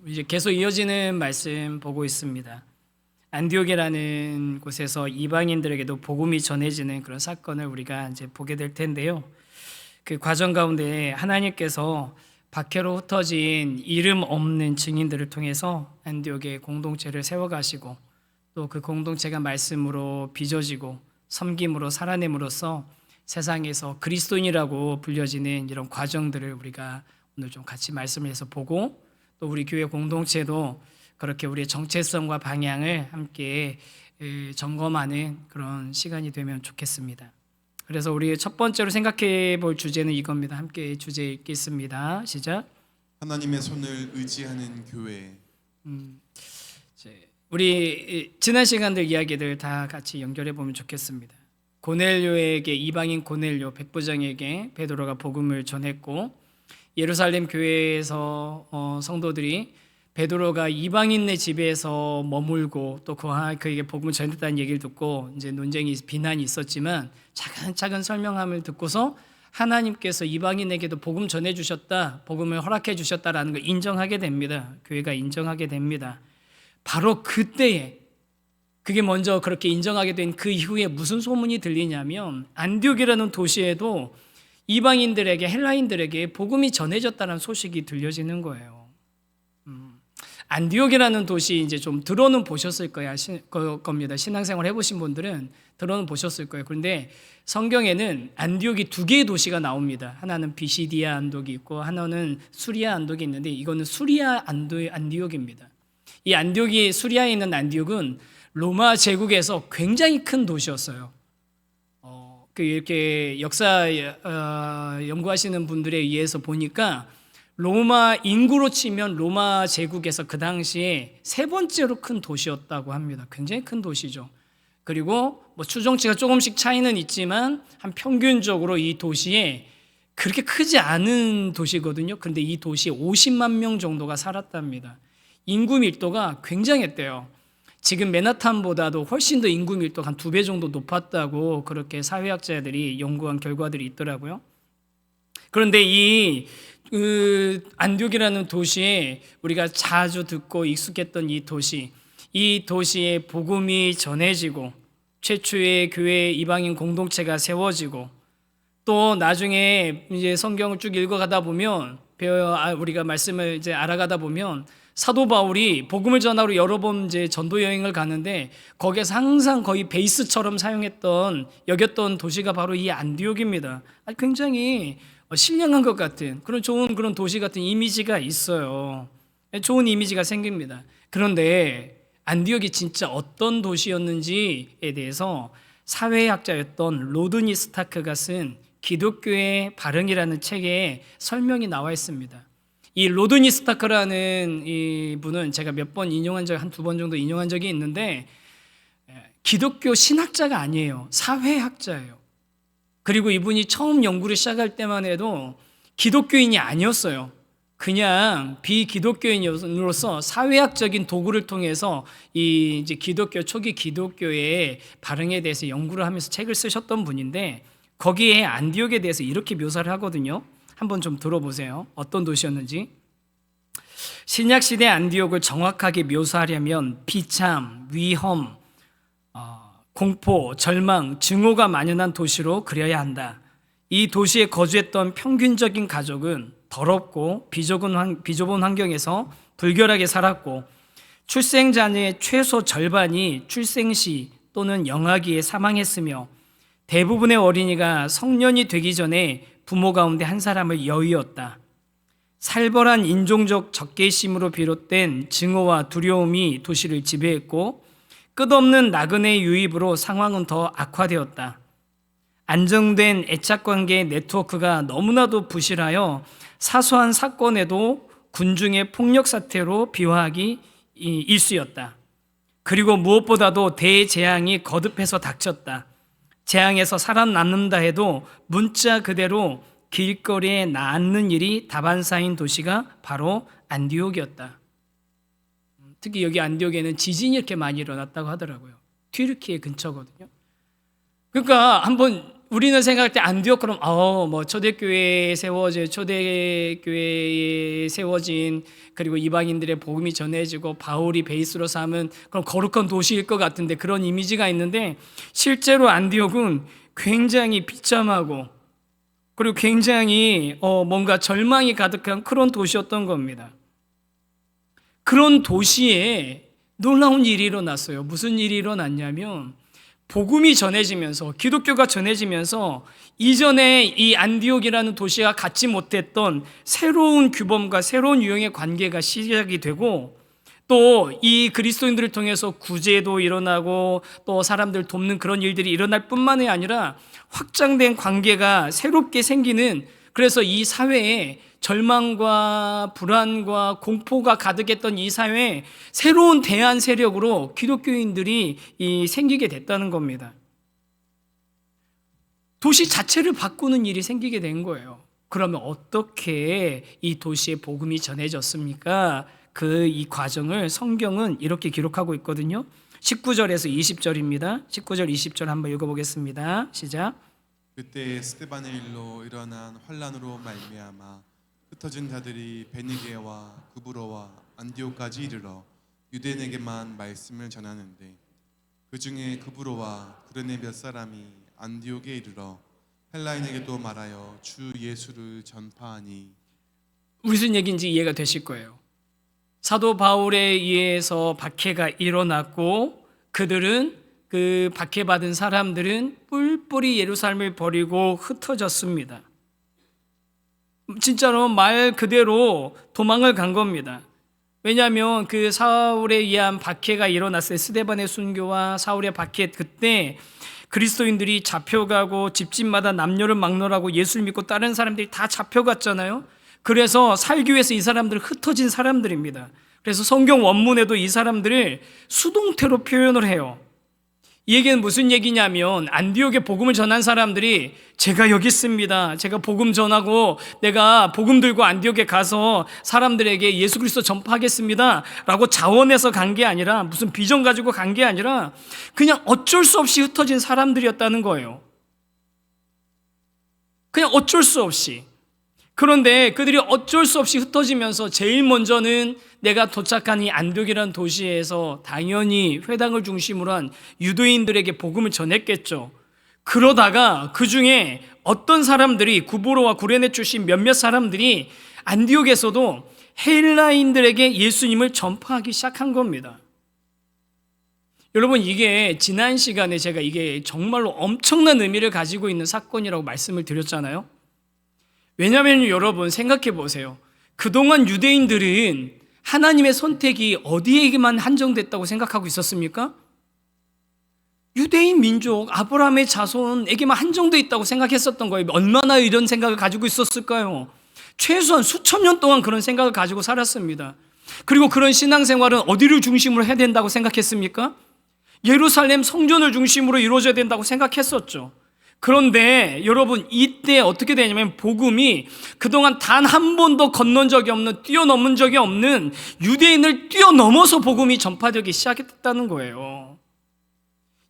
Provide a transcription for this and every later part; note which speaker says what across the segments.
Speaker 1: 이제 계속 이어지는 말씀 보고 있습니다. 안디옥이라는 곳에서 이방인들에게도 복음이 전해지는 그런 사건을 우리가 이제 보게 될 텐데요. 그 과정 가운데 하나님께서 박해로 흩어진 이름 없는 증인들을 통해서 안디옥의 공동체를 세워가시고 또 그 공동체가 말씀으로 빚어지고 섬김으로 살아냄으로써 세상에서 그리스도인이라고 불려지는 이런 과정들을 우리가 오늘 좀 같이 말씀을 해서 보고 또 우리 교회 공동체도 그렇게 우리의 정체성과 방향을 함께 점검하는 그런 시간이 되면 좋겠습니다. 그래서 우리 첫 번째로 생각해 볼 주제는 이겁니다. 함께 주제 읽겠습니다. 시작.
Speaker 2: 하나님의 손을 의지하는 교회.
Speaker 1: 우리 지난 시간들 이야기들 다 같이 연결해 보면 좋겠습니다. 고넬료에게, 이방인 고넬료 백부장에게 베드로가 복음을 전했고, 예루살렘 교회에서 성도들이 베드로가 이방인의 집에서 머물고 또 그에게 복음을 전했다는 얘기를 듣고 이제 논쟁이, 비난이 있었지만 차근차근 설명함을 듣고서 하나님께서 이방인에게도 복음 전해주셨다, 복음을 허락해 주셨다라는 걸 인정하게 됩니다. 교회가 인정하게 됩니다. 바로 그때에, 그게 먼저 그렇게 인정하게 된 그 이후에 무슨 소문이 들리냐면 안디옥이라는 도시에도 이방인들에게, 헬라인들에게 복음이 전해졌다는 소식이 들려지는 거예요. 안디옥이라는 도시 이제 좀 들어는 보셨을 겁니다. 신앙생활 해보신 분들은 들어는 보셨을 거예요. 그런데 성경에는 안디옥이 두 개의 도시가 나옵니다. 하나는 비시디아 안독이 있고 하나는 수리아 안독이 있는데 이거는 수리아 안디옥입니다. 이 안디옥이, 수리아에 있는 안디옥은 로마 제국에서 굉장히 큰 도시였어요. 이렇게 역사 연구하시는 분들에 의해서 보니까 로마 인구로 치면 로마 제국에서 그 당시에 세 번째로 큰 도시였다고 합니다. 굉장히 큰 도시죠. 그리고 뭐 추정치가 조금씩 차이는 있지만 한 평균적으로 이 도시에 그렇게 크지 않은 도시거든요. 그런데 이 도시에 50만 명 정도가 살았답니다. 인구 밀도가 굉장했대요. 지금 맨하탄보다도 훨씬 더 인구 밀도가 한 2배 정도 높았다고 그렇게 사회학자들이 연구한 결과들이 있더라고요. 그런데 이 안디옥이라는 도시에 우리가 자주 듣고 익숙했던 이 도시에 복음이 전해지고 최초의 교회 이방인 공동체가 세워지고 또 나중에 이제 성경을 쭉 읽어가다 보면 우리가 말씀을 이제 알아가다 보면 사도 바울이 복음을 전하러 여러 번 이제 전도 여행을 가는데 거기에서 항상 거의 베이스처럼 여겼던 도시가 바로 이 안디옥입니다. 굉장히 신령한 것 같은 좋은 그런 도시 같은 이미지가 있어요. 좋은 이미지가 생깁니다. 그런데 안디옥이 진짜 어떤 도시였는지에 대해서 사회학자였던 로드니 스타크가 쓴 기독교의 발흥이라는 책에 설명이 나와 있습니다. 이 로드니 스타크라는 이 분은 제가 몇 번 한2번 정도 인용한 적이 있는데 기독교 신학자가 아니에요. 사회학자예요. 그리고 이분이 처음 연구를 시작할 때만 해도 기독교인이 아니었어요. 그냥 비기독교인으로서 사회학적인 도구를 통해서 이제 초기 기독교의 발흥에 대해서 연구를 하면서 책을 쓰셨던 분인데 거기에 안디옥에 대해서 이렇게 묘사를 하거든요. 한번 좀 들어보세요. 어떤 도시였는지. 신약시대 안디옥을 정확하게 묘사하려면 비참, 위험, 공포, 절망, 증오가 만연한 도시로 그려야 한다. 이 도시에 거주했던 평균적인 가족은 더럽고 비좁은 환경에서 불결하게 살았고 출생자의 최소 절반이 출생시 또는 영아기에 사망했으며 대부분의 어린이가 성년이 되기 전에 부모 가운데 한 사람을 여의었다. 살벌한 인종적 적개심으로 비롯된 증오와 두려움이 도시를 지배했고 끝없는 나그네 유입으로 상황은 더 악화되었다. 안정된 애착관계 네트워크가 너무나도 부실하여 사소한 사건에도 군중의 폭력 사태로 비화하기 일쑤였다. 그리고 무엇보다도 대재앙이 거듭해서 닥쳤다. 재앙에서 살아남는다 해도 문자 그대로 길거리에 낳는 일이 다반사인 도시가 바로 안디옥이었다. 특히 여기 안디옥에는 지진이 이렇게 많이 일어났다고 하더라고요. 튀르키예 근처거든요. 그러니까 한번 우리는 생각할 때 안디옥 그럼 뭐 초대교회에 세워진 그리고 이방인들의 복음이 전해지고 바울이 베이스로 삼은 그런 거룩한 도시일 것 같은데 그런 이미지가 있는데 실제로 안디옥은 굉장히 비참하고 그리고 굉장히 뭔가 절망이 가득한 그런 도시였던 겁니다. 그런 도시에 놀라운 일이 일어났어요. 무슨 일이 일어났냐면 복음이 전해지면서 기독교가 전해지면서 이전에 이 안디옥이라는 도시가 갖지 못했던 새로운 규범과 새로운 유형의 관계가 시작이 되고 또 이 그리스도인들을 통해서 구제도 일어나고 또 사람들 돕는 그런 일들이 일어날 뿐만이 아니라 확장된 관계가 새롭게 생기는 그래서 이 사회에 절망과 불안과 공포가 가득했던 이 사회에 새로운 대안 세력으로 기독교인들이 생기게 됐다는 겁니다. 도시 자체를 바꾸는 일이 생기게 된 거예요. 그러면 어떻게 이 도시에 복음이 전해졌습니까? 이 과정을 성경은 이렇게 기록하고 있거든요. 19절에서 20절입니다. 19절 20절 한번 읽어보겠습니다. 시작.
Speaker 2: 그때 스데반의 일로 일어난 환란으로 말미암아 흩어진 자들이 베니게와 구브로와 안디옥까지 이르러 유대인에게만 말씀을 전하는데 그 중에 구브로와 구레네 몇 사람이 안디옥에 이르러 헬라인에게도 말하여 주 예수를 전파하니
Speaker 1: 무슨 얘기인지 이해가 되실 거예요. 사도 바울에 의해서 박해가 일어났고 그들은 그 박해받은 사람들은 뿔뿔이 예루살렘을 버리고 흩어졌습니다. 진짜로 말 그대로 도망을 간 겁니다. 왜냐하면 그 사울에 의한 박해가 일어났어요. 스데반의 순교와 사울의 박해 그때 그리스도인들이 잡혀가고 집집마다 남녀를 막론하고 예수를 믿고 다른 사람들이 다 잡혀갔잖아요. 그래서 살기 위해서 이 사람들은 흩어진 사람들입니다. 그래서 성경 원문에도 이 사람들을 수동태로 표현을 해요. 이 얘기는 무슨 얘기냐면 안디옥에 복음을 전한 사람들이 제가 여기 있습니다. 제가 복음 전하고 내가 복음 들고 안디옥에 가서 사람들에게 예수 그리스도 전파하겠습니다 라고 자원해서 간 게 아니라 무슨 비전 가지고 간 게 아니라 그냥 어쩔 수 없이 흩어진 사람들이었다는 거예요. 그냥 어쩔 수 없이. 그런데 그들이 어쩔 수 없이 흩어지면서 제일 먼저는 내가 도착한 이 안디옥이라는 도시에서 당연히 회당을 중심으로 한 유대인들에게 복음을 전했겠죠. 그러다가 그 중에 어떤 사람들이 구브로와 구레네 출신 몇몇 사람들이 안디옥에서도 헬라인들에게 예수님을 전파하기 시작한 겁니다. 여러분 이게 지난 시간에 제가 이게 정말로 엄청난 의미를 가지고 있는 사건이라고 말씀을 드렸잖아요. 왜냐하면 여러분 생각해 보세요. 그동안 유대인들은 하나님의 선택이 어디에게만 한정됐다고 생각하고 있었습니까? 유대인 민족 아브라함의 자손에게만 한정되어 있다고 생각했었던 거예요. 얼마나 이런 생각을 가지고 있었을까요? 최소한 수천 년 동안 그런 생각을 가지고 살았습니다. 그리고 그런 신앙생활은 어디를 중심으로 해야 된다고 생각했습니까? 예루살렘 성전을 중심으로 이루어져야 된다고 생각했었죠. 그런데 여러분 이때 어떻게 되냐면 복음이 그동안 단 한 번도 건넌 적이 없는 뛰어넘은 적이 없는 유대인을 뛰어넘어서 복음이 전파되기 시작했다는 거예요.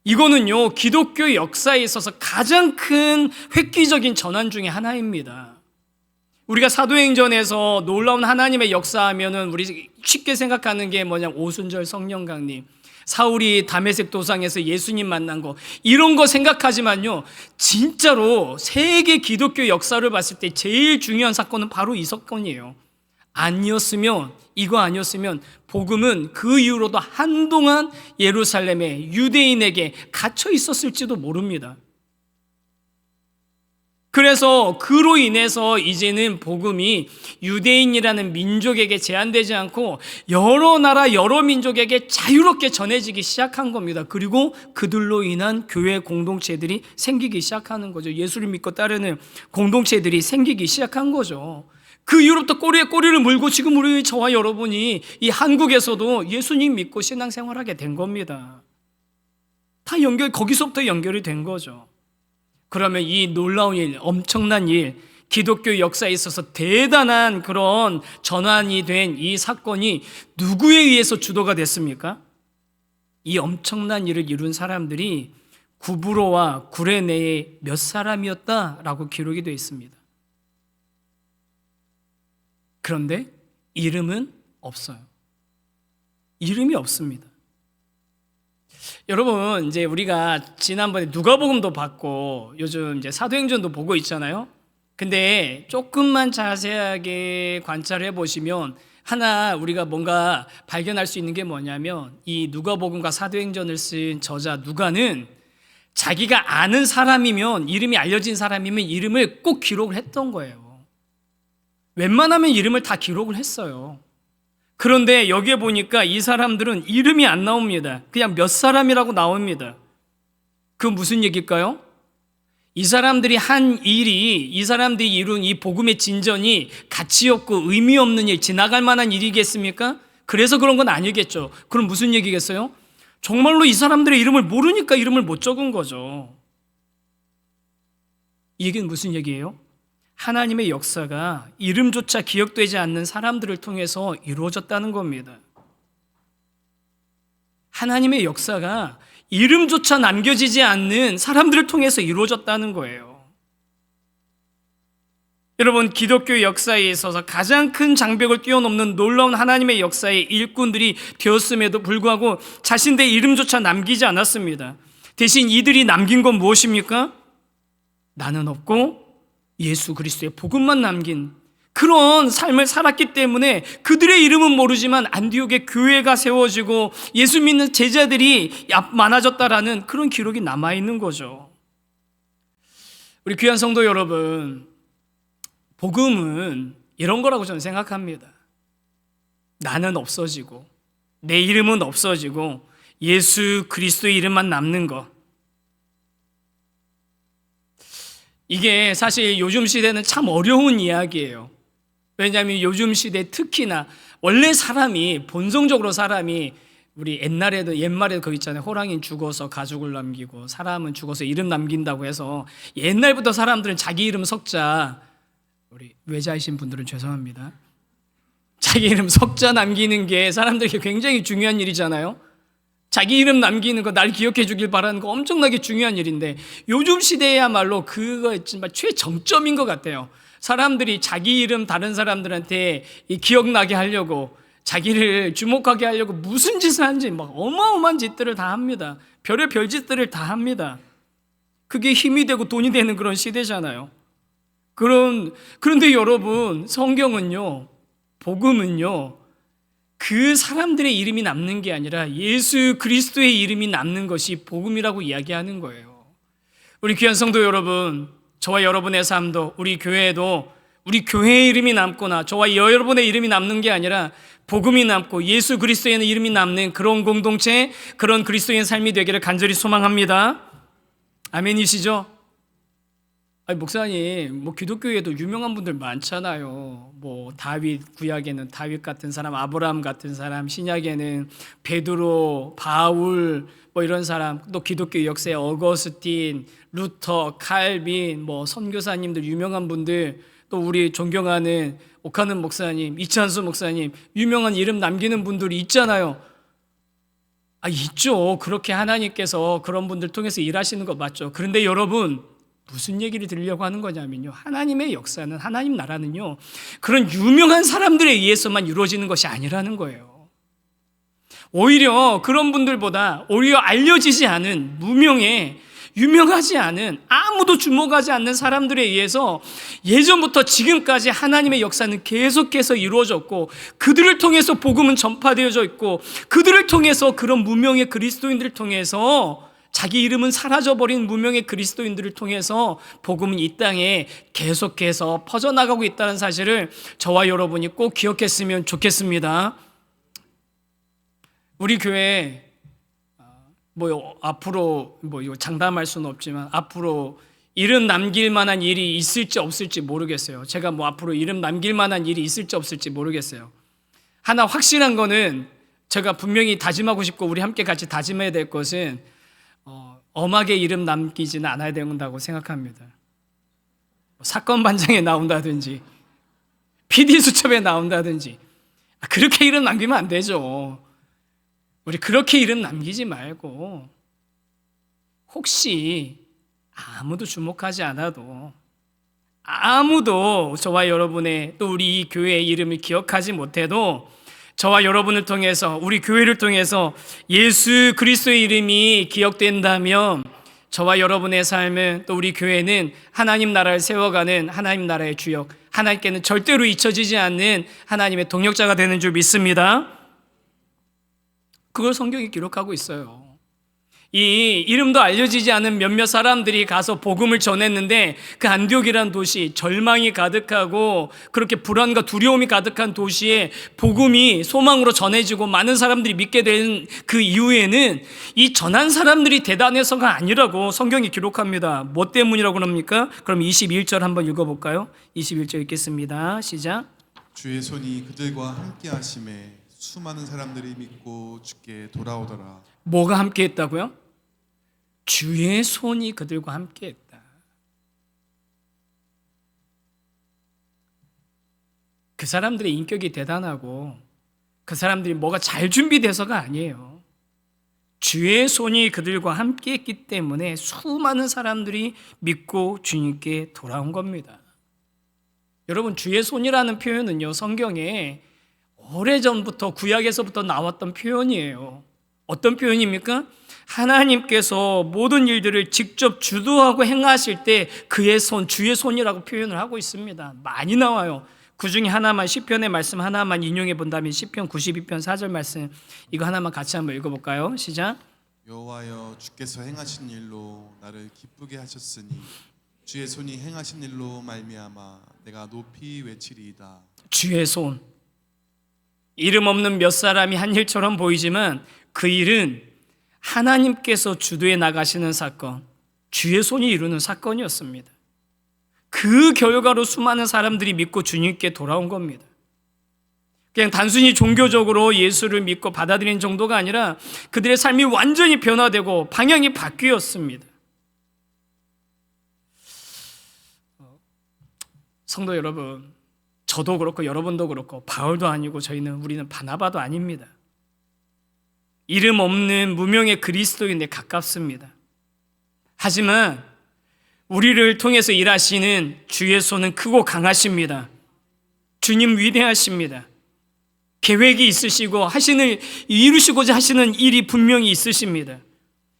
Speaker 1: 이거는요 기독교 역사에 있어서 가장 큰 획기적인 전환 중에 하나입니다. 우리가 사도행전에서 놀라운 하나님의 역사하면은 우리 쉽게 생각하는 게 오순절 성령 강림, 사울이 다메섹 도상에서 예수님 만난 거 이런 거 생각하지만요 진짜로 세계 기독교 역사를 봤을 때 제일 중요한 사건은 바로 이 사건이에요. 이거 아니었으면 복음은 그 이후로도 한동안 예루살렘에 유대인에게 갇혀 있었을지도 모릅니다. 그래서 그로 인해서 이제는 복음이 유대인이라는 민족에게 제한되지 않고 여러 나라 여러 민족에게 자유롭게 전해지기 시작한 겁니다. 그리고 그들로 인한 교회 공동체들이 생기기 시작하는 거죠. 예수를 믿고 따르는 공동체들이 생기기 시작한 거죠. 그 이후로부터 꼬리에 꼬리를 물고 지금 우리 저와 여러분이 이 한국에서도 예수님 믿고 신앙생활하게 된 겁니다. 다 거기서부터 연결이 된 거죠. 그러면 이 놀라운 일, 엄청난 일, 기독교 역사에 있어서 대단한 그런 전환이 된 이 사건이 누구에 의해서 주도가 됐습니까? 이 엄청난 일을 이룬 사람들이 구브로와 구레네의 몇 사람이었다라고 기록이 되어 있습니다. 그런데 이름은 없어요. 이름이 없습니다. 여러분, 이제 우리가 지난번에 누가복음도 봤고 요즘 이제 사도행전도 보고 있잖아요. 근데 조금만 자세하게 관찰해 보시면 하나 우리가 뭔가 발견할 수 있는 게 뭐냐면 이 누가복음과 사도행전을 쓴 저자 누가는 자기가 아는 사람이면, 이름이 알려진 사람이면 이름을 꼭 기록을 했던 거예요. 웬만하면 이름을 다 기록을 했어요. 그런데 여기에 보니까 이 사람들은 이름이 안 나옵니다. 그냥 몇 사람이라고 나옵니다. 그 무슨 얘기일까요? 이 사람들이 한 일이, 이 사람들이 이룬 이 복음의 진전이 가치 없고 의미 없는 일, 지나갈 만한 일이겠습니까? 그래서 그런 건 아니겠죠. 그럼 무슨 얘기겠어요? 정말로 이 사람들의 이름을 모르니까 이름을 못 적은 거죠. 이 얘기는 무슨 얘기예요? 하나님의 역사가 이름조차 기억되지 않는 사람들을 통해서 이루어졌다는 겁니다. 하나님의 역사가 이름조차 남겨지지 않는 사람들을 통해서 이루어졌다는 거예요. 여러분, 기독교 역사에 있어서 가장 큰 장벽을 뛰어넘는 놀라운 하나님의 역사의 일꾼들이 되었음에도 불구하고 자신들의 이름조차 남기지 않았습니다. 대신 이들이 남긴 건 무엇입니까? 나는 없고 예수 그리스도의 복음만 남긴 그런 삶을 살았기 때문에 그들의 이름은 모르지만 안디옥에 교회가 세워지고 예수 믿는 제자들이 많아졌다라는 그런 기록이 남아있는 거죠. 우리 귀한 성도 여러분, 복음은 이런 거라고 저는 생각합니다. 나는 없어지고 내 이름은 없어지고 예수 그리스도의 이름만 남는 것. 이게 사실 요즘 시대는 참 어려운 이야기예요. 왜냐하면 요즘 시대 특히나 원래 사람이 본성적으로 사람이 우리 옛말에도 그거 있잖아요. 호랑이는 죽어서 가족을 남기고 사람은 죽어서 이름 남긴다고 해서 옛날부터 사람들은 자기 이름 석자, 우리 외자이신 분들은 죄송합니다. 자기 이름 석자 남기는 게 사람들에게 굉장히 중요한 일이잖아요. 자기 이름 남기는 거, 날 기억해 주길 바라는 거 엄청나게 중요한 일인데 요즘 시대야말로 그거 정말 최정점인 것 같아요. 사람들이 자기 이름 다른 사람들한테 기억나게 하려고, 자기를 주목하게 하려고 무슨 짓을 하는지 막 어마어마한 짓들을 다 합니다. 별의별 짓들을 다 합니다. 그게 힘이 되고 돈이 되는 그런 시대잖아요. 그런데 여러분, 성경은요, 복음은요, 그 사람들의 이름이 남는 게 아니라 예수 그리스도의 이름이 남는 것이 복음이라고 이야기하는 거예요. 우리 귀한 성도 여러분, 저와 여러분의 삶도, 우리 교회에도 우리 교회의 이름이 남거나 저와 여러분의 이름이 남는 게 아니라 복음이 남고 예수 그리스도의 이름이 남는 그런 공동체, 그런 그리스도인 삶이 되기를 간절히 소망합니다. 아멘이시죠? 아니, 목사님, 기독교에도 유명한 분들 많잖아요. 다윗, 구약에는 다윗 같은 사람, 아브라함 같은 사람, 신약에는 베드로, 바울, 이런 사람, 또 기독교 역사에 어거스틴, 루터, 칼빈, 선교사님들, 유명한 분들, 또 우리 존경하는 옥하는 목사님, 이찬수 목사님, 유명한 이름 남기는 분들이 있잖아요. 있죠. 그렇게 하나님께서 그런 분들 통해서 일하시는 거 맞죠. 그런데 여러분, 무슨 얘기를 드리려고 하는 거냐면요, 하나님의 역사는, 하나님 나라는요, 그런 유명한 사람들에 의해서만 이루어지는 것이 아니라는 거예요. 오히려 그런 분들보다 오히려 알려지지 않은, 무명의, 유명하지 않은, 아무도 주목하지 않는 사람들에 의해서 예전부터 지금까지 하나님의 역사는 계속해서 이루어졌고, 그들을 통해서 복음은 전파되어져 있고, 그들을 통해서 그런 무명의 그리스도인들을 통해서, 자기 이름은 사라져버린 무명의 그리스도인들을 통해서 복음은 이 땅에 계속해서 퍼져나가고 있다는 사실을 저와 여러분이 꼭 기억했으면 좋겠습니다. 우리 교회 앞으로 이거 장담할 수는 없지만 앞으로 이름 남길 만한 일이 있을지 없을지 모르겠어요. 제가 앞으로 이름 남길 만한 일이 있을지 없을지 모르겠어요. 하나 확실한 거는 제가 분명히 다짐하고 싶고 우리 함께 같이 다짐해야 될 것은 엄하게 이름 남기지는 않아야 된다고 생각합니다. 사건 반장에 나온다든지 PD 수첩에 나온다든지 그렇게 이름 남기면 안 되죠. 우리 그렇게 이름 남기지 말고 혹시 아무도 주목하지 않아도, 아무도 저와 여러분의 또 우리 이 교회의 이름을 기억하지 못해도 저와 여러분을 통해서, 우리 교회를 통해서 예수 그리스도의 이름이 기억된다면 저와 여러분의 삶은, 또 우리 교회는 하나님 나라를 세워가는 하나님 나라의 주역, 하나님께는 절대로 잊혀지지 않는 하나님의 동역자가 되는 줄 믿습니다. 그걸 성경이 기록하고 있어요. 이 이름도 알려지지 않은 몇몇 사람들이 가서 복음을 전했는데, 그 안디옥이라는 도시, 절망이 가득하고 그렇게 불안과 두려움이 가득한 도시에 복음이 소망으로 전해지고 많은 사람들이 믿게 된 그 이후에는 이 전한 사람들이 대단해서가 아니라고 성경이 기록합니다. 뭐 때문이라고 합니까? 그럼 21절 한번 읽어볼까요? 21절 읽겠습니다. 시작.
Speaker 2: 주의 손이 그들과 함께 하심에 수많은 사람들이 믿고 주께 돌아오더라.
Speaker 1: 뭐가 함께 했다고요? 주의 손이 그들과 함께 했다. 그 사람들의 인격이 대단하고 그 사람들이 뭐가 잘 준비돼서가 아니에요. 주의 손이 그들과 함께 했기 때문에 수많은 사람들이 믿고 주님께 돌아온 겁니다. 여러분, 주의 손이라는 표현은요, 성경에 오래전부터 구약에서부터 나왔던 표현이에요. 어떤 표현입니까? 하나님께서 모든 일들을 직접 주도하고 행하실 때 그의 손, 주의 손이라고 표현을 하고 있습니다. 많이 나와요. 그 중에 하나만, 시편의 말씀 하나만 인용해 본다면 시편 92편 4절 말씀, 이거 하나만 같이 한번 읽어볼까요? 시작.
Speaker 2: 여호와여, 주께서 행하신 일로 나를 기쁘게 하셨으니 주의 손이 행하신 일로 말미암아 내가 높이 외치리이다. 주의
Speaker 1: 손. 이름 없는 몇 사람이 한 일처럼 보이지만 그 일은 하나님께서 주도해 나가시는 사건, 주의 손이 이루는 사건이었습니다. 그 결과로 수많은 사람들이 믿고 주님께 돌아온 겁니다. 그냥 단순히 종교적으로 예수를 믿고 받아들이는 정도가 아니라 그들의 삶이 완전히 변화되고 방향이 바뀌었습니다. 성도 여러분, 저도 그렇고 여러분도 그렇고 바울도 아니고 우리는 바나바도 아닙니다. 이름 없는 무명의 그리스도인에 가깝습니다. 하지만 우리를 통해서 일하시는 주의 손은 크고 강하십니다. 주님 위대하십니다. 계획이 있으시고 이루시고자 하시는 일이 분명히 있으십니다.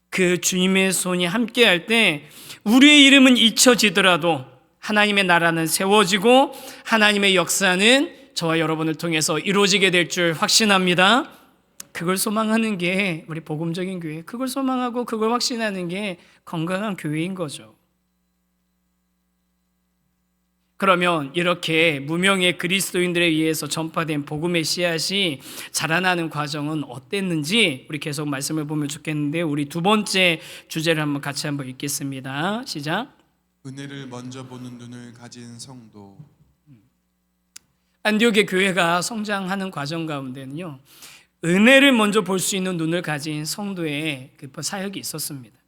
Speaker 1: 그 주님의 손이 함께할 때 우리의 이름은 잊혀지더라도 하나님의 나라는 세워지고 하나님의 역사는 저와 여러분을 통해서 이루어지게 될 줄 확신합니다. 그걸 소망하는 게 우리 복음적인 교회, 그걸 소망하고 그걸 확신하는 게 건강한 교회인 거죠. 그러면 이렇게 무명의 그리스도인들에 의해서 전파된 복음의 씨앗이 자라나는 과정은 어땠는지 우리 계속 말씀을 보면 좋겠는데, 우리 두 번째 주제를 같이 한번 읽겠습니다. 시작.
Speaker 2: 은혜를 먼저 보는 눈을 가진 성도.
Speaker 1: 안디옥의 교회가 성장하는 과정 가운데는요, 은혜를 먼저 볼 수 있는 눈을 가진 성도의 그 사역이 있었습니다.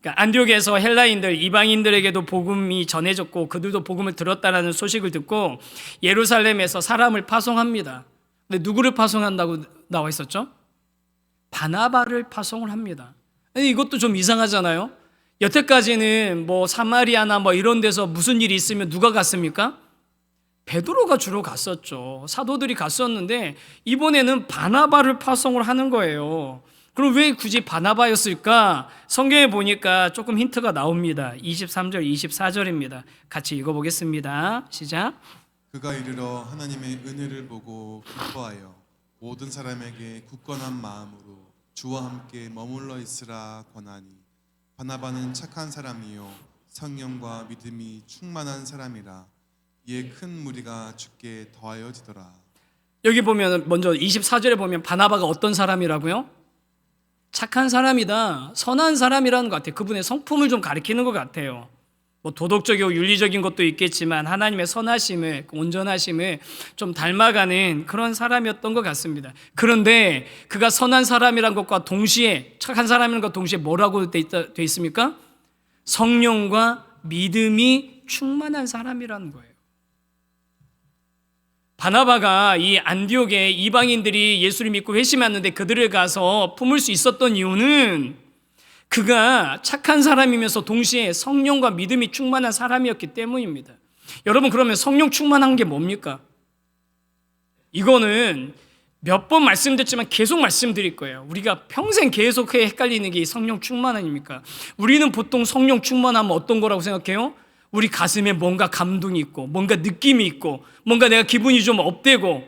Speaker 1: 그러니까 안디옥에서 헬라인들, 이방인들에게도 복음이 전해졌고 그들도 복음을 들었다라는 소식을 듣고 예루살렘에서 사람을 파송합니다. 근데 누구를 파송한다고 나와 있었죠? 바나바를 파송을 합니다. 이것도 좀 이상하잖아요. 여태까지는 사마리아나 이런 데서 무슨 일이 있으면 누가 갔습니까? 베드로가 주로 갔었죠. 사도들이 갔었는데 이번에는 바나바를 파송을 하는 거예요. 그럼 왜 굳이 바나바였을까? 성경에 보니까 조금 힌트가 나옵니다. 23절, 24절입니다. 같이 읽어보겠습니다. 시작.
Speaker 2: 그가 이르러 하나님의 은혜를 보고 기뻐하여 모든 사람에게 굳건한 마음으로 주와 함께 머물러 있으라 권하니, 바나바는 착한 사람이요 성령과 믿음이 충만한 사람이라. 이에 큰 무리가 주께 더하여지더라.
Speaker 1: 여기 보면 먼저 24절에 보면 바나바가 어떤 사람이라고요? 착한 사람이다, 선한 사람이라는 것 같아요. 그분의 성품을 좀 가리키는 것 같아요. 도덕적이고 윤리적인 것도 있겠지만 하나님의 선하심을, 온전하심을 좀 닮아가는 그런 사람이었던 것 같습니다. 그런데 그가 선한 사람이란 것과 동시에, 착한 사람이란 것과 동시에 뭐라고 돼 있습니까? 성령과 믿음이 충만한 사람이라는 거예요. 바나바가 이 안디옥에 이방인들이 예수를 믿고 회심했는데 그들을 가서 품을 수 있었던 이유는 그가 착한 사람이면서 동시에 성령과 믿음이 충만한 사람이었기 때문입니다. 여러분, 그러면 성령 충만한 게 뭡니까? 이거는 몇 번 말씀드렸지만 계속 말씀드릴 거예요. 우리가 평생 계속 헷갈리는 게 성령 충만함입니까? 우리는 보통 성령 충만하면 어떤 거라고 생각해요? 우리 가슴에 뭔가 감동이 있고, 뭔가 느낌이 있고, 뭔가 내가 기분이 좀 업되고,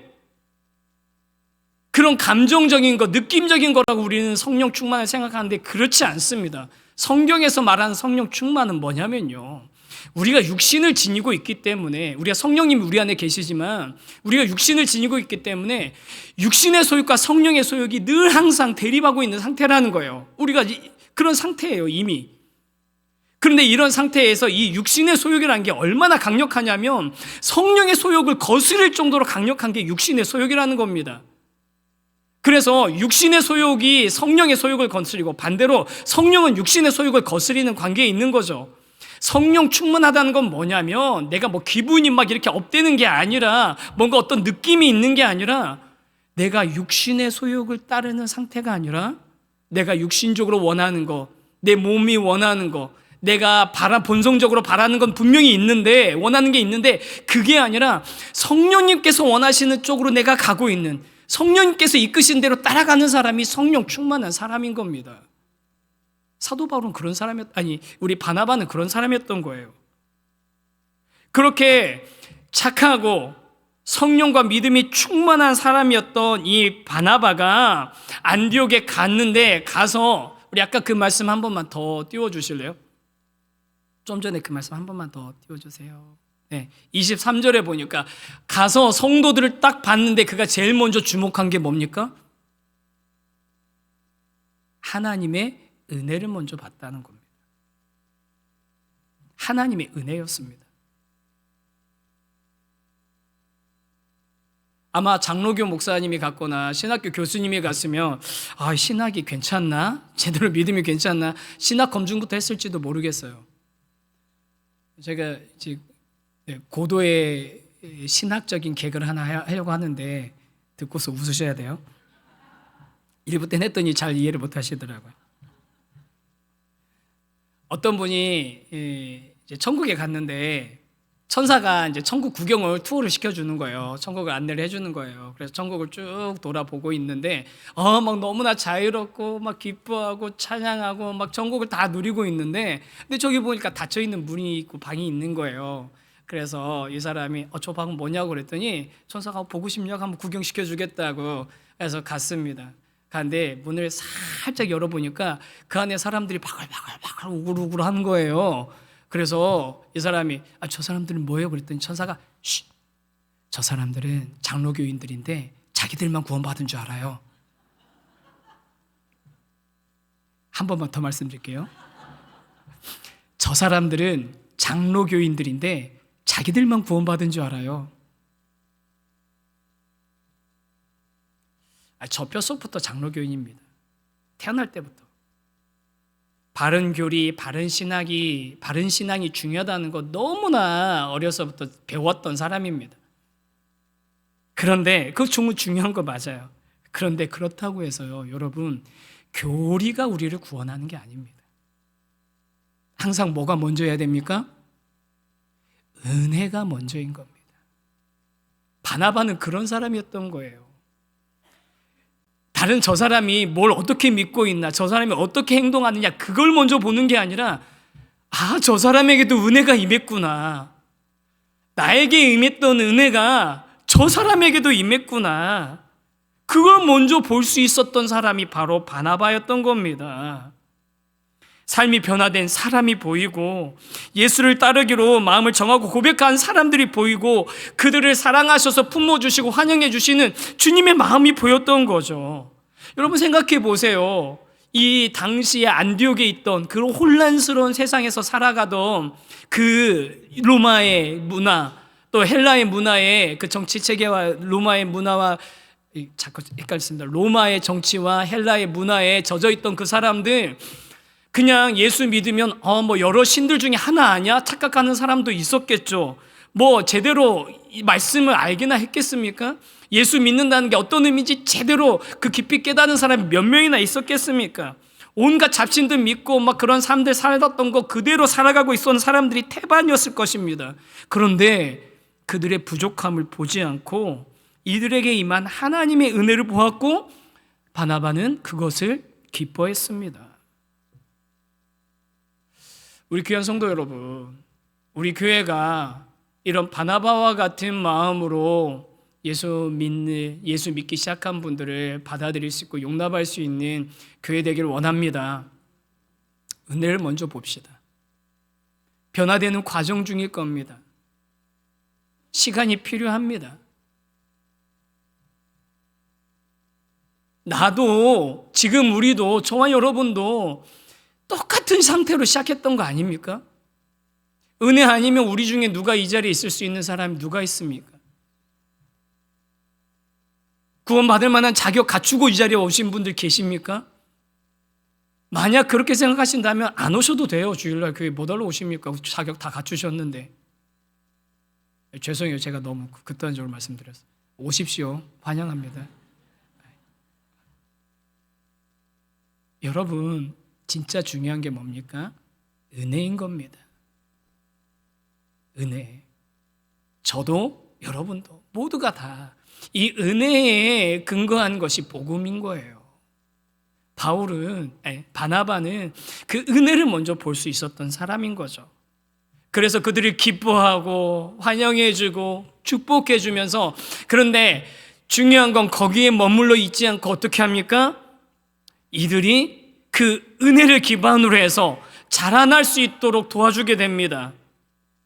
Speaker 1: 그런 감정적인 거, 느낌적인 거라고 우리는 성령 충만을 생각하는데 그렇지 않습니다. 성경에서 말하는 성령 충만은 뭐냐면요, 우리가 육신을 지니고 있기 때문에, 우리가 성령님이 우리 안에 계시지만 우리가 육신을 지니고 있기 때문에 육신의 소욕과 성령의 소욕이 늘 항상 대립하고 있는 상태라는 거예요. 우리가 그런 상태예요, 이미. 그런데 이런 상태에서 이 육신의 소욕이라는 게 얼마나 강력하냐면 성령의 소욕을 거스릴 정도로 강력한 게 육신의 소욕이라는 겁니다. 그래서 육신의 소욕이 성령의 소욕을 거스리고, 반대로 성령은 육신의 소욕을 거스리는 관계에 있는 거죠. 성령 충만하다는 건 뭐냐면 내가 뭐 기분이 막 이렇게 업되는 게 아니라, 뭔가 어떤 느낌이 있는 게 아니라, 내가 육신의 소욕을 따르는 상태가 아니라 내가 육신적으로 원하는 거, 내 몸이 원하는 거, 내가 본성적으로 바라는 건 분명히 있는데, 원하는 게 있는데 그게 아니라 성령님께서 원하시는 쪽으로 내가 가고 있는, 성령님께서 이끄신 대로 따라가는 사람이 성령 충만한 사람인 겁니다. 사도 바울은 그런 우리 바나바는 그런 사람이었던 거예요. 그렇게 착하고 성령과 믿음이 충만한 사람이었던 이 바나바가 안디옥에 갔는데, 가서 우리 아까 그 말씀 한 번만 더 띄워주실래요? 좀 전에 그 말씀 한 번만 더 띄워주세요. 네, 23절에 보니까 가서 성도들을 딱 봤는데 그가 제일 먼저 주목한 게 뭡니까? 하나님의 은혜를 먼저 봤다는 겁니다. 하나님의 은혜였습니다. 아마 장로교 목사님이 갔거나 신학교 교수님이 갔으면 신학이 괜찮나? 제대로 믿음이 괜찮나? 신학 검증부터 했을지도 모르겠어요. 제가 이제 고도의 신학적인 개그를 하나 하려고 하는데 듣고서 웃으셔야 돼요. 1부 때 했더니 잘 이해를 못 하시더라고요. 어떤 분이 이제 천국에 갔는데 천사가 이제 천국 구경을 투어를 시켜주는 거예요. 천국을 안내를 해주는 거예요. 그래서 천국을 쭉 돌아보고 있는데 막 너무나 자유롭고 막 기뻐하고 찬양하고 막 천국을 다 누리고 있는데, 근데 저기 보니까 닫혀 있는 문이 있고 방이 있는 거예요. 그래서 이 사람이 저 방은 뭐냐고 그랬더니 천사가 보고 싶냐고 한번 구경시켜 주겠다고 해서 갔습니다. 근데 문을 살짝 열어보니까 그 안에 사람들이 바글바글 우글우글 하는 거예요. 그래서 이 사람이 저 사람들은 뭐예요? 그랬더니 천사가 저 사람들은 장로교인들인데 자기들만 구원받은 줄 알아요. 한 번만 더 말씀드릴게요. 저 사람들은 장로교인들인데 자기들만 구원받은 줄 알아요. 저 뼛속부터 장로교인입니다. 태어날 때부터. 바른 교리, 바른 신앙이 중요하다는 거 너무나 어려서부터 배웠던 사람입니다. 그런데 그거 정말 중요한 거 맞아요. 그런데 그렇다고 해서요, 여러분, 교리가 우리를 구원하는 게 아닙니다. 항상 뭐가 먼저여야 됩니까? 은혜가 먼저인 겁니다. 바나바는 그런 사람이었던 거예요. 다른 저 사람이 뭘 어떻게 믿고 있나, 저 사람이 어떻게 행동하느냐, 그걸 먼저 보는 게 아니라 저 사람에게도 은혜가 임했구나, 나에게 임했던 은혜가 저 사람에게도 임했구나, 그걸 먼저 볼 수 있었던 사람이 바로 바나바였던 겁니다. 삶이 변화된 사람이 보이고, 예수를 따르기로 마음을 정하고 고백한 사람들이 보이고, 그들을 사랑하셔서 품어주시고 환영해 주시는 주님의 마음이 보였던 거죠. 여러분 생각해 보세요. 이 당시에 안디옥에 있던 그 혼란스러운 세상에서 살아가던 그 로마의 문화, 또 헬라의 문화의 그 정치 체계와 로마의 문화와, 자꾸 헷갈렸습니다. 로마의 정치와 헬라의 문화에 젖어 있던 그 사람들, 그냥 예수 믿으면 뭐 여러 신들 중에 하나 아니야? 착각하는 사람도 있었겠죠. 뭐 제대로 이 말씀을 알기나 했겠습니까? 예수 믿는다는 게 어떤 의미인지 제대로 그 깊이 깨닫는 사람이 몇 명이나 있었겠습니까? 온갖 잡신들 믿고 막 그런 삶들 살았던 거 그대로 살아가고 있었던 사람들이 태반이었을 것입니다. 그런데 그들의 부족함을 보지 않고 이들에게 임한 하나님의 은혜를 보았고 바나바는 그것을 기뻐했습니다. 우리 귀한 성도 여러분, 우리 교회가 이런 바나바와 같은 마음으로 예수 믿기 시작한 분들을 받아들일 수 있고 용납할 수 있는 교회 되기를 원합니다. 은혜를 먼저 봅시다. 변화되는 과정 중일 겁니다. 시간이 필요합니다. 나도 지금 우리도 저와 여러분도 똑같은 상태로 시작했던 거 아닙니까? 은혜 아니면 우리 중에 누가 이 자리에 있을 수 있는 사람이 누가 있습니까? 구원받을 만한 자격 갖추고 이 자리에 오신 분들 계십니까? 만약 그렇게 생각하신다면 안 오셔도 돼요. 주일날 교회 못 하러 오십니까? 자격 다 갖추셨는데. 죄송해요. 제가 너무 극단적으로 말씀드렸어요. 오십시오. 환영합니다. 여러분, 진짜 중요한 게 뭡니까? 은혜인 겁니다. 은혜. 저도 여러분도 모두가 다 이 은혜에 근거한 것이 복음인 거예요. 바나바는 그 은혜를 먼저 볼 수 있었던 사람인 거죠. 그래서 그들을 기뻐하고 환영해주고 축복해주면서, 그런데 중요한 건 거기에 머물러 있지 않고 어떻게 합니까? 이들이 그 은혜를 기반으로 해서 자라날 수 있도록 도와주게 됩니다.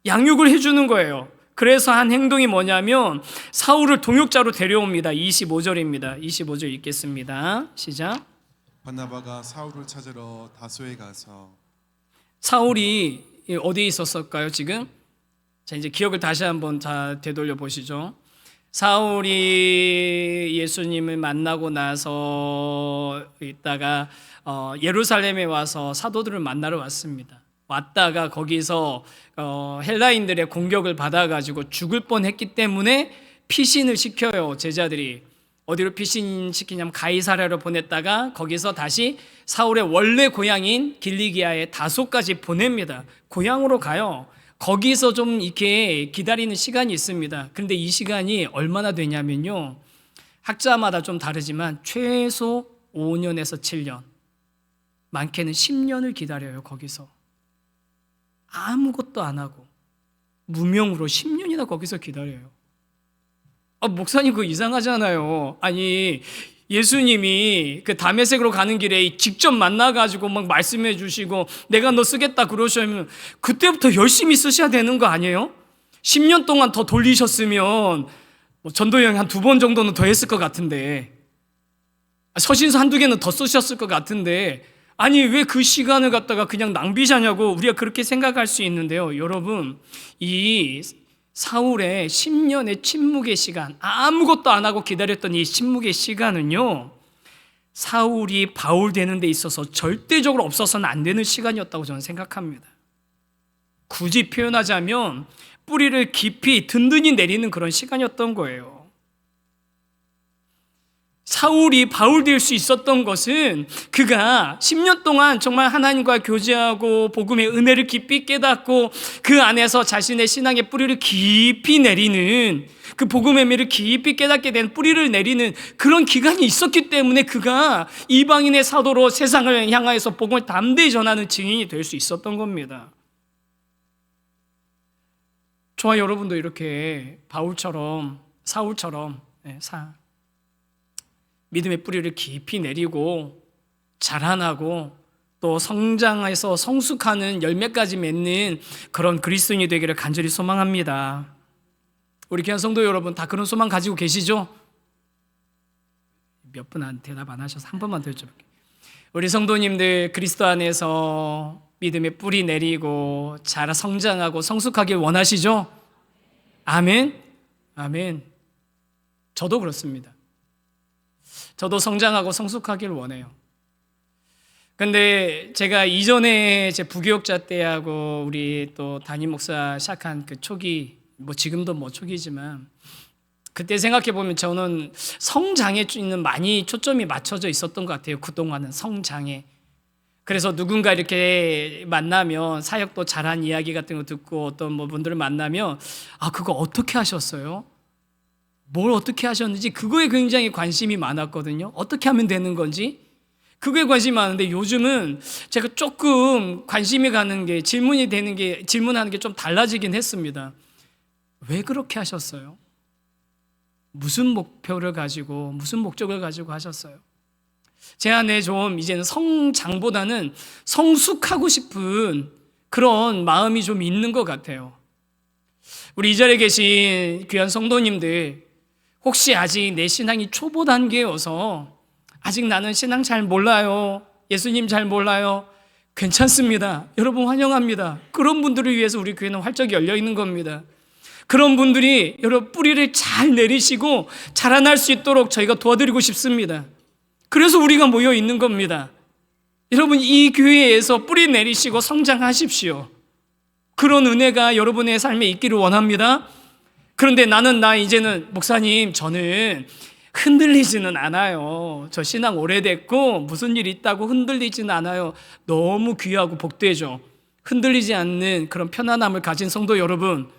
Speaker 1: 양육을 해주는 거예요. 그래서 한 행동이 뭐냐면 사울을 동역자로 데려옵니다. 25절입니다. 25절 읽겠습니다. 시작.
Speaker 2: 바나바가 사울을 찾으러 다소에 가서.
Speaker 1: 사울이 어디에 있었을까요 지금? 자, 이제 기억을 다시 한번 다 되돌려 보시죠. 사울이 예수님을 만나고 나서 있다가 예루살렘에 와서 사도들을 만나러 왔습니다. 왔다가 거기서 헬라인들의 공격을 받아가지고 죽을 뻔했기 때문에 피신을 시켜요. 제자들이 어디로 피신시키냐면 가이사랴로 보냈다가 거기서 다시 사울의 원래 고향인 길리기아의 다소까지 보냅니다. 고향으로 가요. 거기서 좀 이렇게 기다리는 시간이 있습니다. 그런데 이 시간이 얼마나 되냐면요, 학자마다 좀 다르지만 최소 5년에서 7년, 많게는 10년을 기다려요. 거기서 아무것도 안 하고 무명으로 10년이나 거기서 기다려요. 목사님 그거 이상하잖아요. 아니, 예수님이 그 다메섹으로 가는 길에 직접 만나가지고 막 말씀해 주시고 내가 너 쓰겠다 그러시면 그때부터 열심히 쓰셔야 되는 거 아니에요? 10년 동안 더 돌리셨으면 전도 여행 한 2번 정도는 더 했을 것 같은데, 서신서 한두 개는 더 쓰셨을 것 같은데, 아니 왜 그 시간을 갖다가 그냥 낭비하냐고 우리가 그렇게 생각할 수 있는데요. 여러분, 이 사울의 10년의 침묵의 시간, 아무것도 안 하고 기다렸던 이 침묵의 시간은요, 사울이 바울 되는 데 있어서 절대적으로 없어서는 안 되는 시간이었다고 저는 생각합니다. 굳이 표현하자면 뿌리를 깊이 든든히 내리는 그런 시간이었던 거예요. 사울이 바울 될 수 있었던 것은 그가 10년 동안 정말 하나님과 교제하고 복음의 은혜를 깊이 깨닫고 그 안에서 자신의 신앙의 뿌리를 깊이 내리는, 그 복음의 의미를 깊이 깨닫게 된 뿌리를 내리는 그런 기간이 있었기 때문에 그가 이방인의 사도로 세상을 향하여서 복음을 담대히 전하는 증인이 될 수 있었던 겁니다. 저와 여러분도 이렇게 바울처럼, 사울처럼 믿음의 뿌리를 깊이 내리고 자라나고 또 성장해서 성숙하는 열매까지 맺는 그런 그리스도인이 되기를 간절히 소망합니다. 우리 귀한 성도 여러분, 다 그런 소망 가지고 계시죠? 몇 분 대답 안 하셔서 한 번만 더 여쭤볼게요. 우리 성도님들 그리스도 안에서 믿음의 뿌리 내리고 자라 성장하고 성숙하길 원하시죠? 아멘. 아멘. 저도 그렇습니다. 저도 성장하고 성숙하길 원해요. 근데 제가 이전에 제 부교육자 때하고 우리 또 담임 목사 시작한 그 초기, 지금도 초기지만 그때 생각해 보면 저는 성장에 있는 많이 초점이 맞춰져 있었던 것 같아요. 그동안은 성장에. 그래서 누군가 이렇게 만나면 사역도 잘한 이야기 같은 거 듣고 어떤 뭐 분들을 만나면 그거 어떻게 하셨어요? 뭘 어떻게 하셨는지 그거에 굉장히 관심이 많았거든요. 어떻게 하면 되는 건지 그거에 관심이 많은데 요즘은 제가 조금 관심이 가는 게 질문하는 게 좀 달라지긴 했습니다. 왜 그렇게 하셨어요? 무슨 목표를 가지고 무슨 목적을 가지고 하셨어요? 제 안에 좀 이제는 성장보다는 성숙하고 싶은 그런 마음이 좀 있는 것 같아요. 우리 이 자리에 계신 귀한 성도님들, 혹시 아직 내 신앙이 초보 단계여서 아직 나는 신앙 잘 몰라요, 예수님 잘 몰라요, 괜찮습니다. 여러분 환영합니다. 그런 분들을 위해서 우리 교회는 활짝 열려 있는 겁니다. 그런 분들이 여러분 뿌리를 잘 내리시고 자라날 수 있도록 저희가 도와드리고 싶습니다. 그래서 우리가 모여 있는 겁니다. 여러분 이 교회에서 뿌리 내리시고 성장하십시오. 그런 은혜가 여러분의 삶에 있기를 원합니다. 그런데 이제는 목사님 저는 흔들리지는 않아요. 저 신앙 오래됐고 무슨 일 있다고 흔들리지는 않아요. 너무 귀하고 복되죠. 흔들리지 않는 그런 편안함을 가진 성도 여러분,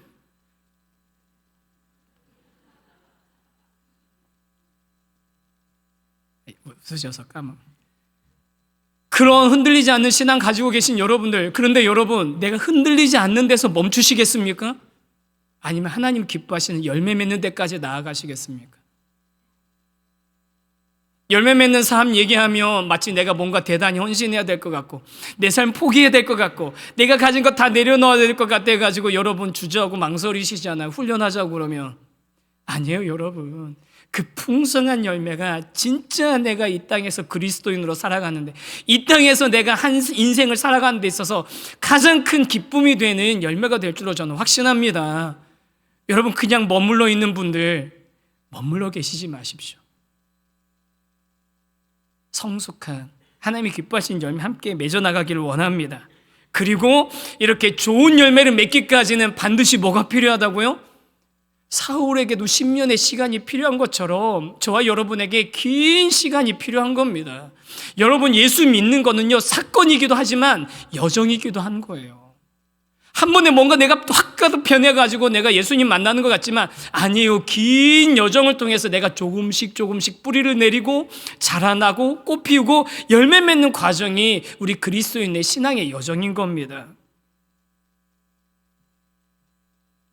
Speaker 1: 웃으셔서 그런 흔들리지 않는 신앙 가지고 계신 여러분들, 그런데 여러분 내가 흔들리지 않는 데서 멈추시겠습니까? 아니면 하나님 기뻐하시는 열매 맺는 데까지 나아가시겠습니까? 열매 맺는 삶 얘기하면 마치 내가 뭔가 대단히 헌신해야 될 것 같고 내 삶 포기해야 될 것 같고 내가 가진 거 다 내려놓아야 될 것 같아가지고 여러분 주저하고 망설이시잖아요. 훈련하자고 그러면. 아니에요 여러분. 그 풍성한 열매가 진짜 내가 이 땅에서 그리스도인으로 살아가는데, 이 땅에서 내가 한 인생을 살아가는 데 있어서 가장 큰 기쁨이 되는 열매가 될 줄로 저는 확신합니다. 여러분 그냥 머물러 있는 분들 머물러 계시지 마십시오. 성숙한 하나님이 기뻐하시는 열매 함께 맺어나가기를 원합니다. 그리고 이렇게 좋은 열매를 맺기까지는 반드시 뭐가 필요하다고요? 사울에게도 10년의 시간이 필요한 것처럼 저와 여러분에게 긴 시간이 필요한 겁니다. 여러분 예수 믿는 거는요 사건이기도 하지만 여정이기도 한 거예요. 한 번에 뭔가 내가 확 가도 변해가지고 내가 예수님 만나는 것 같지만 아니에요. 긴 여정을 통해서 내가 조금씩 뿌리를 내리고 자라나고 꽃 피우고 열매 맺는 과정이 우리 그리스도인의 신앙의 여정인 겁니다.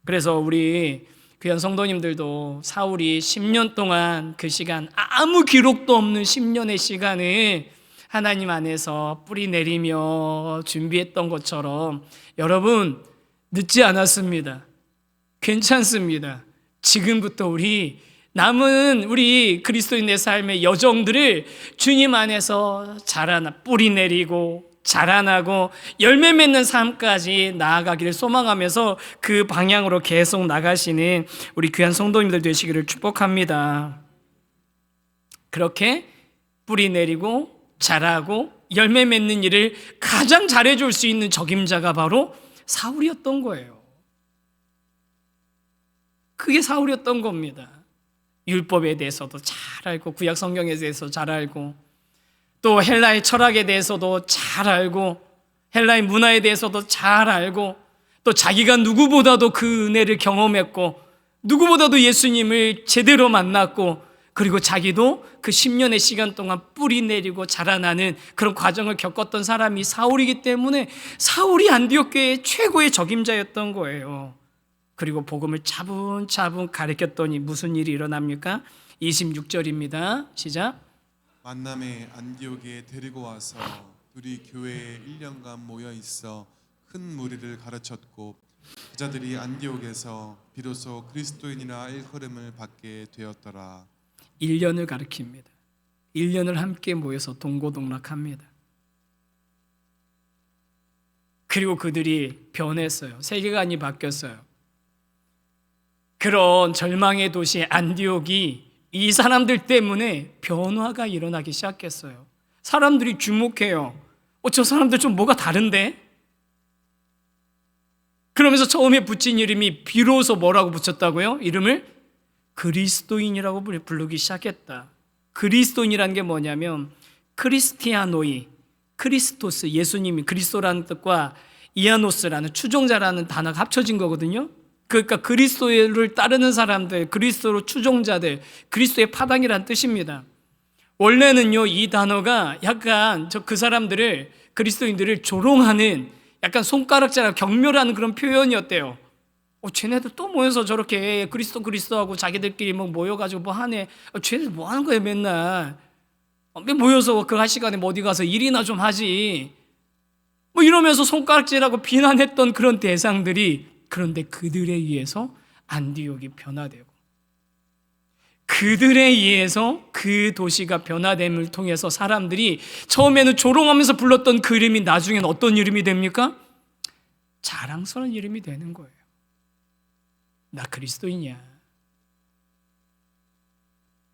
Speaker 1: 그래서 우리 귀한 성도님들도 사울이 10년 동안 그 시간, 아무 기록도 없는 10년의 시간을 하나님 안에서 뿌리 내리며 준비했던 것처럼 여러분 늦지 않았습니다. 괜찮습니다. 지금부터 남은 우리 그리스도인의 삶의 여정들을 주님 안에서 뿌리 내리고 자라나고 열매 맺는 삶까지 나아가기를 소망하면서 그 방향으로 계속 나가시는 우리 귀한 성도님들 되시기를 축복합니다. 그렇게 뿌리 내리고 자라고 열매 맺는 일을 가장 잘해줄 수 있는 적임자가 바로 사울이었던 거예요. 그게 사울이었던 겁니다. 율법에 대해서도 잘 알고 구약 성경에 대해서 잘 알고 또 헬라의 철학에 대해서도 잘 알고 헬라의 문화에 대해서도 잘 알고 또 자기가 누구보다도 그 은혜를 경험했고 누구보다도 예수님을 제대로 만났고 그리고 자기도 그 10년의 시간 동안 뿌리 내리고 자라나는 그런 과정을 겪었던 사람이 사울이기 때문에 사울이 안디옥 교회의 최고의 적임자였던 거예요. 그리고 복음을 차분차분 가르쳤더니 무슨 일이 일어납니까? 26절입니다. 시작.
Speaker 2: 만남에 안디옥에 데리고 와서 둘이 교회에 1년간 모여 있어 큰 무리를 가르쳤고 그자들이 안디옥에서 비로소 그리스도인이라 일컬음을 받게 되었더라.
Speaker 1: 1년을 가르칩니다. 1년을 함께 모여서 동고동락합니다. 그리고 그들이 변했어요. 세계관이 바뀌었어요. 그런 절망의 도시 안디옥이 이 사람들 때문에 변화가 일어나기 시작했어요. 사람들이 주목해요. 저 사람들 좀 뭐가 다른데? 그러면서 처음에 붙인 이름이 비로소 뭐라고 붙였다고요? 이름을 그리스도인이라고 부르기 시작했다. 그리스도인이라는 게 뭐냐면 크리스티아노이, 크리스토스, 예수님이 그리스도라는 뜻과 이아노스라는 추종자라는 단어가 합쳐진 거거든요. 그러니까 그리스도를 따르는 사람들, 그리스도로 추종자들, 그리스도의 파당이라는 뜻입니다. 원래는요, 이 단어가 약간 그 사람들을, 그리스도인들을 조롱하는 약간 손가락질하고 경멸하는 그런 표현이었대요. 쟤네들 또 모여서 저렇게 그리스도하고 자기들끼리 뭐 모여가지고 뭐 하네. 쟤네들 뭐 하는 거야 맨날. 모여서 그 할 시간에 뭐 어디 가서 일이나 좀 하지. 뭐 이러면서 손가락질하고 비난했던 그런 대상들이, 그런데 그들에 의해서 안디옥이 변화되고, 그들에 의해서 그 도시가 변화됨을 통해서 사람들이 처음에는 조롱하면서 불렀던 그 이름이 나중엔 어떤 이름이 됩니까? 자랑스러운 이름이 되는 거예요. 나 그리스도인이야.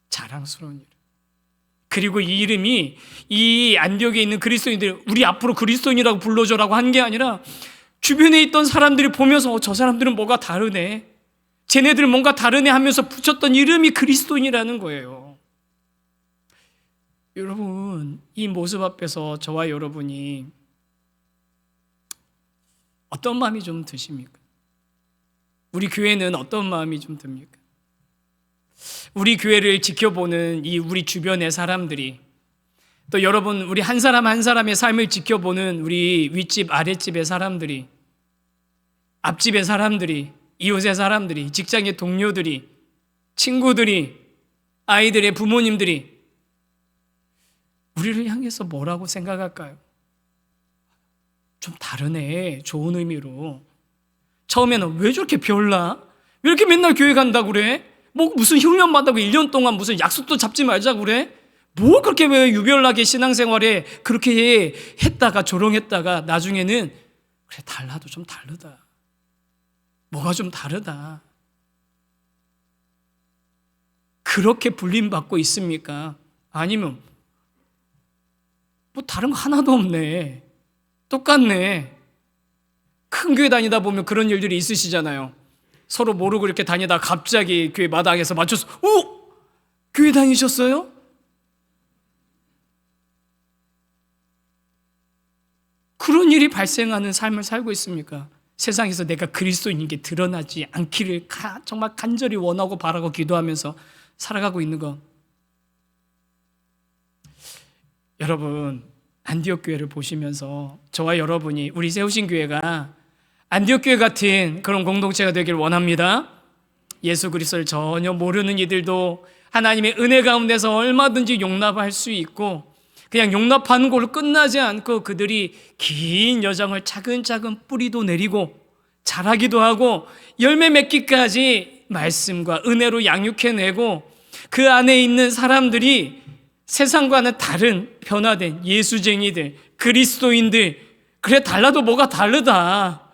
Speaker 1: 자랑스러운 이름. 그리고 이 이름이 이 안디옥에 있는 그리스도인들, 우리 앞으로 그리스도인이라고 불러줘라고 한 게 아니라 주변에 있던 사람들이 보면서 저 사람들은 뭐가 다르네, 쟤네들은 뭔가 다르네 하면서 붙였던 이름이 그리스도인이라는 거예요. 여러분, 이 모습 앞에서 저와 여러분이 어떤 마음이 좀 드십니까? 우리 교회는 어떤 마음이 좀 듭니까? 우리 교회를 지켜보는 이 우리 주변의 사람들이, 또 여러분 우리 한 사람 한 사람의 삶을 지켜보는 우리 윗집 아랫집의 사람들이, 앞집의 사람들이, 이웃의 사람들이, 직장의 동료들이, 친구들이, 아이들의 부모님들이 우리를 향해서 뭐라고 생각할까요? 좀 다르네, 좋은 의미로. 처음에는 왜 저렇게 별나? 왜 이렇게 맨날 교회 간다고 그래? 뭐 무슨 흉년 받다고 1년 동안 무슨 약속도 잡지 말자고 그래? 뭐 그렇게 왜 유별나게 신앙생활에 그렇게 했다가 조롱했다가 나중에는 그래, 달라도 좀 다르다. 뭐가 좀 다르다. 그렇게 불림받고 있습니까? 아니면 뭐 다른 거 하나도 없네, 똑같네. 큰 교회 다니다 보면 그런 일들이 있으시잖아요. 서로 모르고 이렇게 다니다 갑자기 교회 마당에서 맞춰서 교회 다니셨어요? 그런 일이 발생하는 삶을 살고 있습니까? 세상에서 내가 그리스도인인 게 드러나지 않기를 정말 간절히 원하고 바라고 기도하면서 살아가고 있는 것. 여러분, 안디옥 교회를 보시면서 저와 여러분이, 우리 세우신 교회가 안디옥 교회 같은 그런 공동체가 되길 원합니다. 예수 그리스도를 전혀 모르는 이들도 하나님의 은혜 가운데서 얼마든지 용납할 수 있고, 그냥 용납하는 걸로 끝나지 않고 그들이 긴 여정을 차근차근 뿌리도 내리고 자라기도 하고 열매 맺기까지 말씀과 은혜로 양육해내고, 그 안에 있는 사람들이 세상과는 다른 변화된 예수쟁이들, 그리스도인들, 그래 달라도 뭐가 다르다,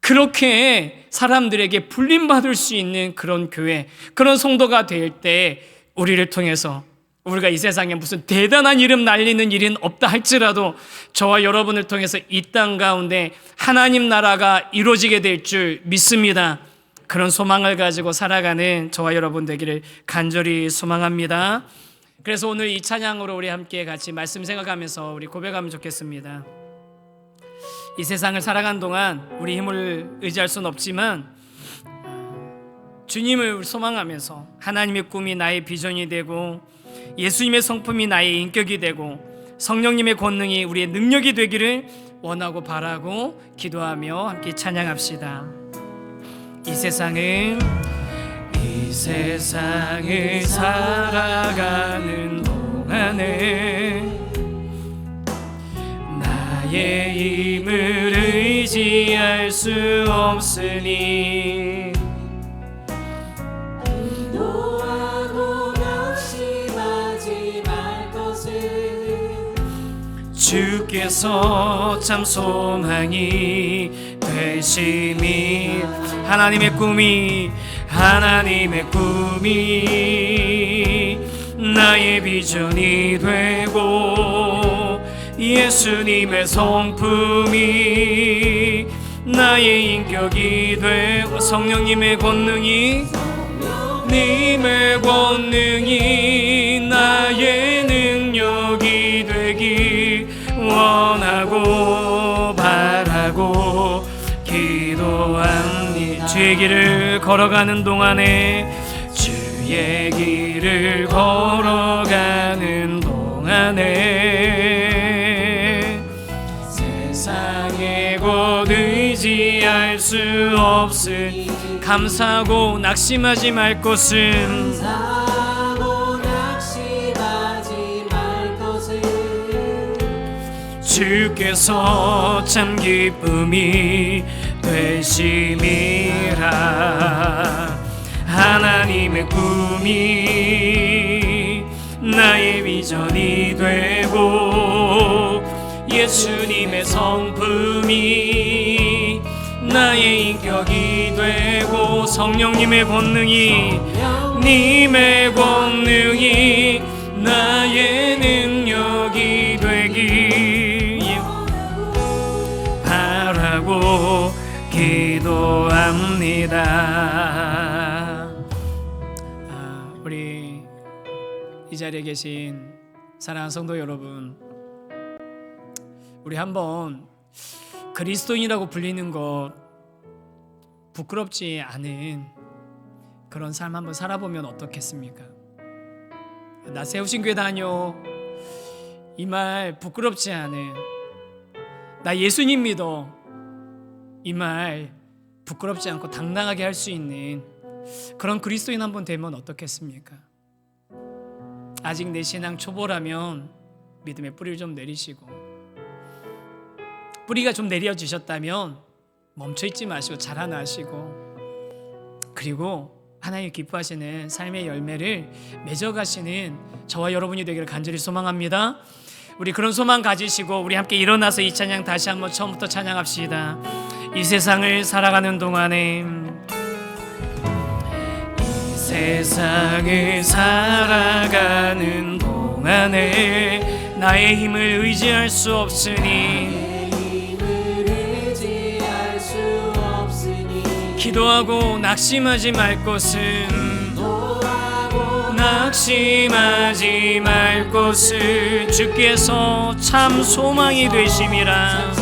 Speaker 1: 그렇게 사람들에게 불림받을 수 있는 그런 교회, 그런 성도가 될 때 우리를 통해서, 우리가 이 세상에 무슨 대단한 이름 날리는 일은 없다 할지라도 저와 여러분을 통해서 이 땅 가운데 하나님 나라가 이루어지게 될 줄 믿습니다. 그런 소망을 가지고 살아가는 저와 여러분 되기를 간절히 소망합니다. 그래서 오늘 이 찬양으로 우리 함께 같이 말씀 생각하면서 우리 고백하면 좋겠습니다. 이 세상을 살아가는 동안 우리 힘을 의지할 수는 없지만 주님을 소망하면서 하나님의 꿈이 나의 비전이 되고 예수님의 성품이 나의 인격이 되고 성령님의 권능이 우리의 능력이 되기를 원하고 바라고 기도하며 함께 찬양합시다. 이 세상을 살아가는 동안에 나의 힘을 의지할 수 없으니
Speaker 3: 노하고 낙심하지 말 것을
Speaker 1: 주께서 참 소망이 되심이 하나님의 꿈이 나의 비전이 되고 예수님의 성품이 나의 인격이 되고 성령님의 권능이 나의 능력이 되기 바라고 기도합니다. 주의 길을 걸어가는 동안에 주의 길을 걸어가는 동안에 세상에 곧 의지할 수 없으니 감사하고 낙심하지 말 것은
Speaker 3: 사고 낙심하지 말 것을
Speaker 1: 주께서 참 기쁨이 되심이라. 하나님의 꿈이 나의 비전이 되고 예수님의 성품이 나의 인격이 되고 성령님의 권능이 나의 능력이 되기 바라고 기도합니다. 우리 이 자리에 계신 사랑하는 성도 여러분, 우리 한번 그리스도인이라고 불리는 것 부끄럽지 않은 그런 삶 한번 살아보면 어떻겠습니까? 나 세우신 교회 다녀, 이 말 부끄럽지 않은, 나 예수님 믿어, 이 말 부끄럽지 않고 당당하게 할 수 있는 그런 그리스도인 한번 되면 어떻겠습니까? 아직 내 신앙 초보라면 믿음의 뿌리를 좀 내리시고, 뿌리가 좀 내려지셨다면 멈춰있지 마시고 자라나시고, 그리고 하나님 기뻐하시는 삶의 열매를 맺어가시는 저와 여러분이 되기를 간절히 소망합니다. 우리 그런 소망 가지시고 우리 함께 일어나서 이 찬양 다시 한번 처음부터 찬양합시다. 이 세상을 살아가는 동안에, 이 세상을 살아가는 동안에 나의 힘을 의지할 수 없으니 기도하고 낙심하지 말 것은 낙심하지 말 것을 주께서 참 소망이 되심이라.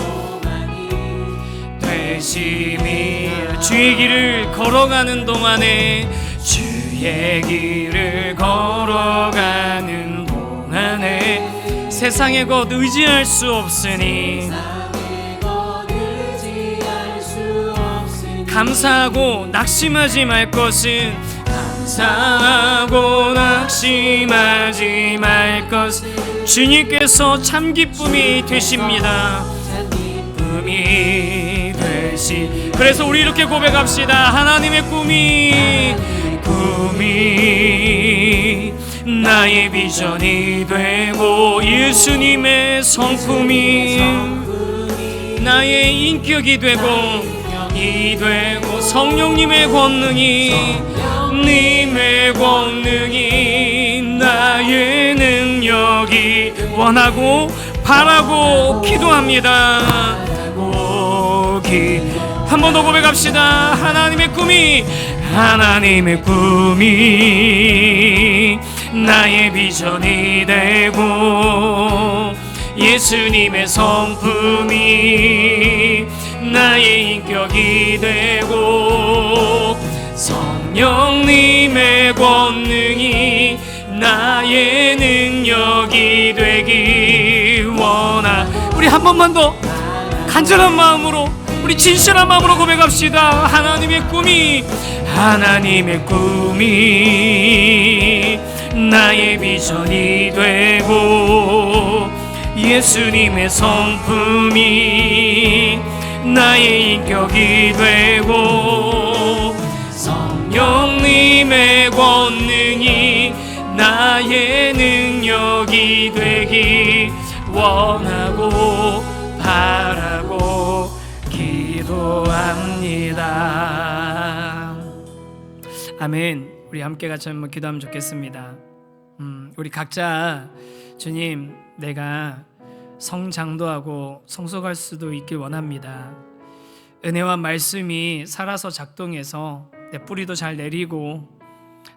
Speaker 1: 주의 길을 걸어가는 동안에 주의 길을 걸어가는 동안에 세상에 곧 의지할 수 없으니 감사하고 낙심하지 말 것은 감사하고 낙심하지 말 것 주님께서 참 기쁨이 되십니다. 기쁨이 되시. 그래서 우리 이렇게 고백합시다. 하나님의 꿈이 나의 비전이 되고 예수님의 성품이 나의 인격이 되고 성령님의 권능이 나의 능력이 원하고 바라고 기도합니다. 한 번 더 고백합시다. 하나님의 꿈이 나의 비전이 되고 예수님의 성품이 나의 인격이 되고 성령님의 권능이 나의 능력이 되기 원하. 우리 한 번만 더 간절한 마음으로, 우리 진실한 마음으로 고백합시다. 하나님의 꿈이 나의 비전이 되고 예수님의 성품이 나의 인격이 되고 성령님의 권능이 나의 능력이 되기 원하고 바라고 기도합니다. 아멘. 우리 함께 같이 한번 기도하면 좋겠습니다. 우리 각자 주님, 내가 성장도하고 성숙할 수도 있길 원합니다. 은혜와 말씀이 살아서 작동해서 내 뿌리도 잘 내리고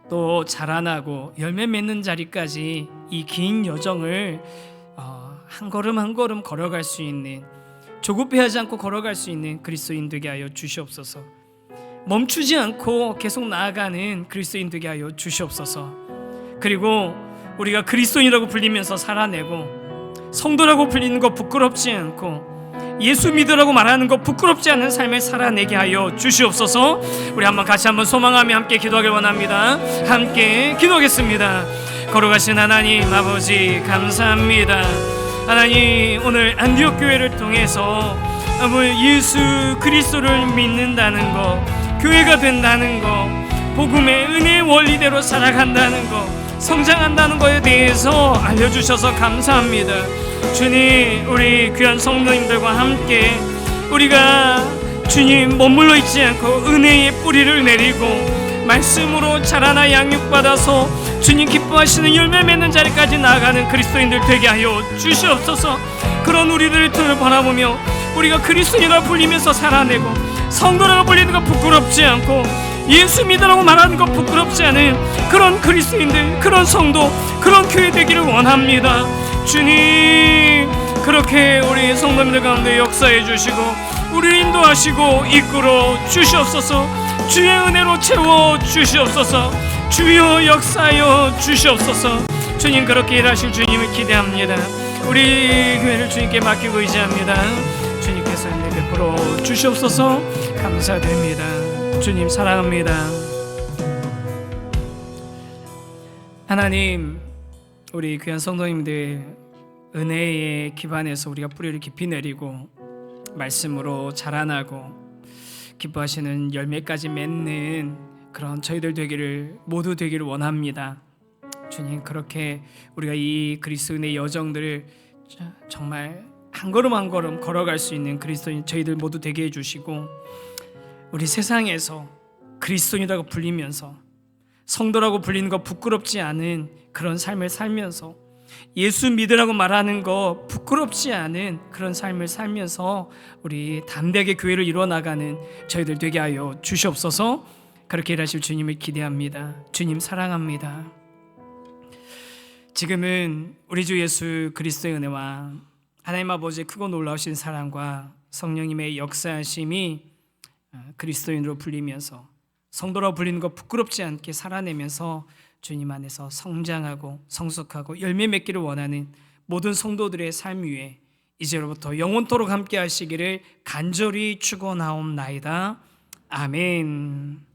Speaker 1: 또 자라나고 열매 맺는 자리까지 이 긴 여정을 한 걸음 한 걸음 걸어갈 수 있는, 조급해하지 않고 걸어갈 수 있는 그리스도인 되게 하여 주시옵소서. 멈추지 않고 계속 나아가는 그리스도인 되게 하여 주시옵소서. 그리고 우리가 그리스도인이라고 불리면서 살아내고, 성도라고 불리는 거 부끄럽지 않고, 예수 믿으라고 말하는 거 부끄럽지 않은 삶을 살아내게 하여 주시옵소서. 우리 같이 한번 소망하며 함께 기도하길 원합니다. 함께 기도하겠습니다. 걸어가신 하나님 아버지, 감사합니다. 하나님, 오늘 안디옥 교회를 통해서 예수 그리스도를 믿는다는 거, 교회가 된다는 거, 복음의 은혜의 원리대로 살아간다는 거, 성장한다는 것에 대해서 알려주셔서 감사합니다. 주님, 우리 귀한 성도님들과 함께 우리가 주님 머물러 있지 않고 은혜의 뿌리를 내리고 말씀으로 자라나 양육받아서 주님 기뻐하시는 열매 맺는 자리까지 나아가는 그리스도인들 되게 하여 주시옵소서. 그런 우리들을 바라보며 우리가 그리스도인이라 불리면서 살아내고, 성도라고 불리는 것 부끄럽지 않고, 예수 믿으라고 말하는 것 부끄럽지 않은 그런 그리스도인들, 그런 성도, 그런 교회 되기를 원합니다. 주님, 그렇게 우리 성도님들 가운데 역사해 주시고 우리를 인도하시고 이끌어 주시옵소서. 주의 은혜로 채워 주시옵소서. 주여 역사하여 주시옵소서. 주님, 그렇게 일하실 주님을 기대합니다. 우리 교회를 주님께 맡기고 의지합니다. 주님께서 은혜 베풀어 주시옵소서. 감사드립니다. 주님 사랑합니다. 하나님, 우리 귀한 성도님들 은혜에 기반해서 우리가 뿌리를 깊이 내리고 말씀으로 자라나고 기뻐하시는 열매까지 맺는 그런 저희들 모두 되기를 원합니다. 주님, 그렇게 우리가 이 그리스도인의 여정들을 정말 한 걸음 한 걸음 걸어갈 수 있는 그리스도인 저희들 모두 되게 해주시고, 우리 세상에서 그리스도인이라고 불리면서 성도라고 불리는 거 부끄럽지 않은 그런 삶을 살면서, 예수 믿으라고 말하는 거 부끄럽지 않은 그런 삶을 살면서 우리 담대하게 교회를 이뤄나가는 저희들 되게 하여 주시옵소서. 그렇게 일하실 주님을 기대합니다. 주님 사랑합니다. 지금은 우리 주 예수 그리스도의 은혜와 하나님 아버지의 크고 놀라우신 사랑과 성령님의 역사하심이 그리스도인으로 불리면서, 성도라고 불리는 것 부끄럽지 않게 살아내면서 주님 안에서 성장하고 성숙하고 열매 맺기를 원하는 모든 성도들의 삶 위에 이제로부터 영원토록 함께 하시기를 간절히 축원하옵나이다. 아멘.